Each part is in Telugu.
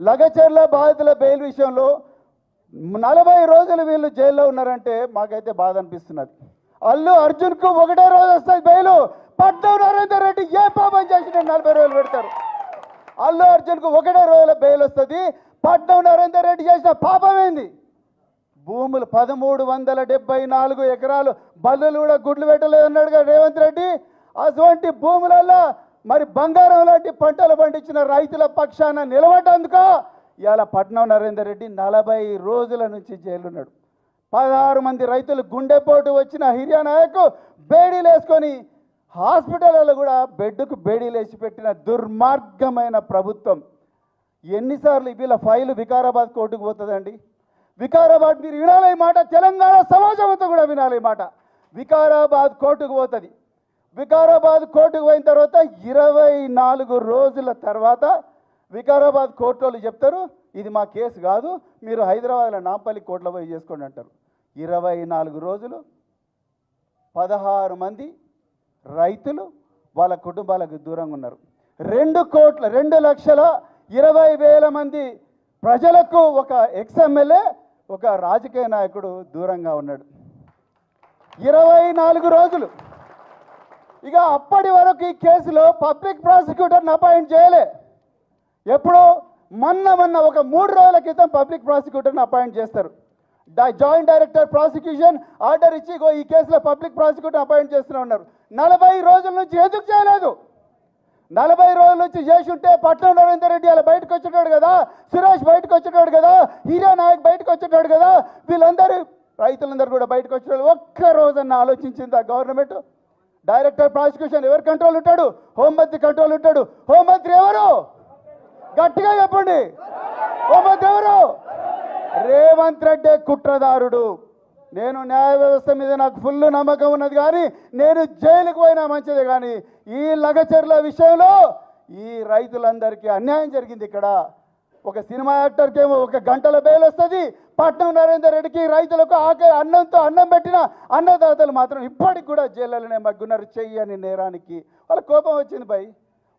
లగచర్ల బాధితుల బెయిల్ విషయంలో 40 రోజులు వీళ్ళు జైల్లో ఉన్నారంటే మాకైతే బాధ అనిపిస్తున్నది. అల్లు అర్జున్కు ఒకటే రోజు వస్తుంది బెయిలు. పట్నం నరేందర్ రెడ్డి ఏ పాపం చేసి 40 రోజులు పెడతారు? అల్లు అర్జున్కు ఒకటే రోజుల బెయిల్ వస్తుంది. పట్నం నరేందర్ రెడ్డి చేసిన పాపం ఏంది? భూములు 1374 ఎకరాలు బల్లులు కూడా గుడ్లు పెట్టలేదన్నాడుగా రేవంత్ రెడ్డి. అటువంటి భూములలో మరి బంగారం లాంటి పంటలు పండించిన రైతుల పక్షాన నిలబడ్డందుకు ఇవాళ పట్నం నరేందర్ రెడ్డి 40 రోజుల నుంచి జైలున్నాడు. 16 మంది రైతులు గుండెపోటు వచ్చిన హిరియా నాయక్ బేడీలు వేసుకొని హాస్పిటల్లో కూడా బెడ్కు బేడీలు వేసి పెట్టిన దుర్మార్గమైన ప్రభుత్వం. ఎన్నిసార్లు వీళ్ళ ఫైలు వికారాబాద్ కోర్టుకు పోతుందండి? వికారాబాద్ మీరు వినాలి ఈ మాట, తెలంగాణ సమాజంతో కూడా వినాలి ఈ మాట. వికారాబాద్ కోర్టుకు పోతుంది. వికారాబాద్ కోర్టుకు పోయిన తర్వాత 24 రోజుల తర్వాత వికారాబాద్ కోర్టు వాళ్ళు చెప్తారు ఇది మా కేసు కాదు, మీరు హైదరాబాద్లో నాంపల్లి కోర్టులో పోయి చేసుకోండి అంటారు. 24 రోజులు 16 మంది రైతులు వాళ్ళ కుటుంబాలకు దూరంగా ఉన్నారు. 2,20,20,000 మంది ప్రజలకు ఒక ఎక్స్ఎమ్మెల్యే ఒక రాజకీయ నాయకుడు దూరంగా ఉన్నాడు. 24 రోజులు. ఇక అప్పటి వరకు ఈ కేసులో పబ్లిక్ ప్రాసిక్యూటర్ని అపాయింట్ చేయలే. ఎప్పుడు మొన్న ఒక 3 రోజుల క్రితం పబ్లిక్ ప్రాసిక్యూటర్ని అపాయింట్ చేస్తారు. జాయింట్ డైరెక్టర్ ప్రాసిక్యూషన్ ఆర్డర్ ఇచ్చి ఈ కేసులో పబ్లిక్ ప్రాసిక్యూటర్ అపాయింట్ చేస్తూనే ఉన్నారు. 40 రోజుల నుంచి ఎందుకు చేయలేదు? 40 రోజుల నుంచి చేసి ఉంటే పట్నం నరేందర్ రెడ్డి అలా బయటకు వచ్చేటాడు కదా, సురేష్ బయటకు వచ్చేటాడు కదా, హీరా నాయక్ బయటకు వచ్చేటాడు కదా, వీళ్ళందరూ రైతులందరూ కూడా బయటకు వచ్చేటాడు. ఒక్క రోజన్న ఆలోచించింది ఆ గవర్నమెంట్? డైరెక్టర్ ప్రాసిక్యూషన్ ఎవరు కంట్రోల్ ఉంటాడు? హోంమంత్రి కంట్రోల్ ఉంటాడు. హోంమంత్రి ఎవరు? గట్టిగా చెప్పండి. హోంమంత్రి ఎవరు? రేవంత్ రెడ్డి కుట్రదారుడు. నేను న్యాయ వ్యవస్థ మీద నాకు ఫుల్ నమ్మకం ఉన్నది, కానీ నేను జైలుకు పోయినా మంచిదే, కానీ ఈ లగచర్ల విషయంలో ఈ రైతులందరికీ అన్యాయం జరిగింది. ఇక్కడ ఒక సినిమా యాక్టర్కి ఏమో 1 గంటల బెయిల్ వస్తుంది. పట్నం నరేందర్ రెడ్డికి రైతులకు అన్నంతో అన్నం పెట్టిన అన్నదాతలు మాత్రం ఇప్పటికి కూడా జైల్లోనే మగ్గున్నారు చెయ్యని నేరానికి. వాళ్ళ కోపం వచ్చింది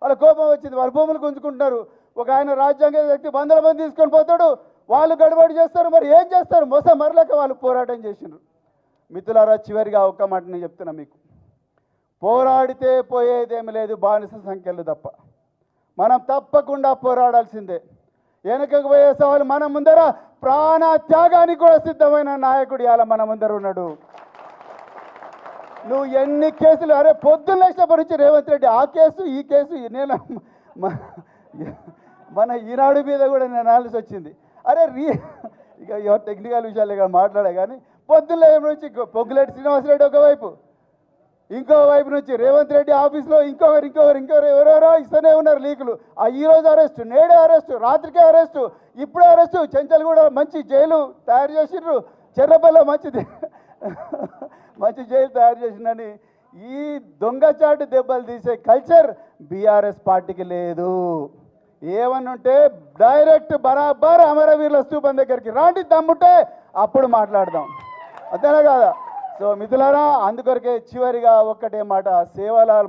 వాళ్ళ కోపం వచ్చింది. వాళ్ళ భూములు గుంజుకుంటున్నారు. ఒక ఆయన రాజ్యాంగ వ్యక్తి 100 మంది తీసుకొని పోతాడు, వాళ్ళు గడబడి చేస్తారు. మరి ఏం చేస్తారు? మరలేక వాళ్ళు పోరాటం చేసినారు. మిత్రులారా, చివరిగా ఒక్క మాట నేను చెప్తున్నా మీకు, పోరాడితే పోయేదేమి లేదు బానిస సంఖ్యలు తప్ప. మనం తప్పకుండా పోరాడాల్సిందే. వెనకకు పోయే సవాలు మన ముందర ప్రాణ త్యాగానికి కూడా సిద్ధమైన నాయకుడు ఇవాళ మన ముందర ఉన్నాడు. నువ్వు ఎన్ని కేసులు, అరే పొద్దున్న లేచినప్పటి నుంచి రేవంత్ రెడ్డి ఆ కేసు ఈ కేసు, నేను మన ఈనాడు మీద కూడా నేను అనాలిసి వచ్చింది. అరే ఇక టెక్నికల్ విషయాలు ఇక మాట్లాడే, కానీ పొద్దున్న నుంచి పొగ్గులేటి శ్రీనివాసరెడ్డి ఒకవైపు, ఇంకో వైపు నుంచి రేవంత్ రెడ్డి ఆఫీస్లో ఇంకొకరు ఎవరెవరో ఇస్తూనే ఉన్నారు లీకులు. ఈ రోజు అరెస్టు, నేడే అరెస్టు, రాత్రికే అరెస్టు, ఇప్పుడే అరెస్టు. చెంచల్ కూడా మంచి జైలు తయారు చేసిండ్రు, చెర్రపల్లి మంచి జైలు తయారు చేసిందని ఈ దొంగచాటు దెబ్బలు తీసే కల్చర్ బీఆర్ఎస్ పార్టీకి లేదు. ఏమన్నుంటే డైరెక్ట్ బరాబర్ అమరవీరుల స్తూపం దగ్గరికి రాండి, దమ్ముంటే అప్పుడు మాట్లాడదాం, అంతేనా కాదా? సో మిత్రులారా, అందుకొరకే చివరిగా ఒక్కటే మాట, సేవలాల్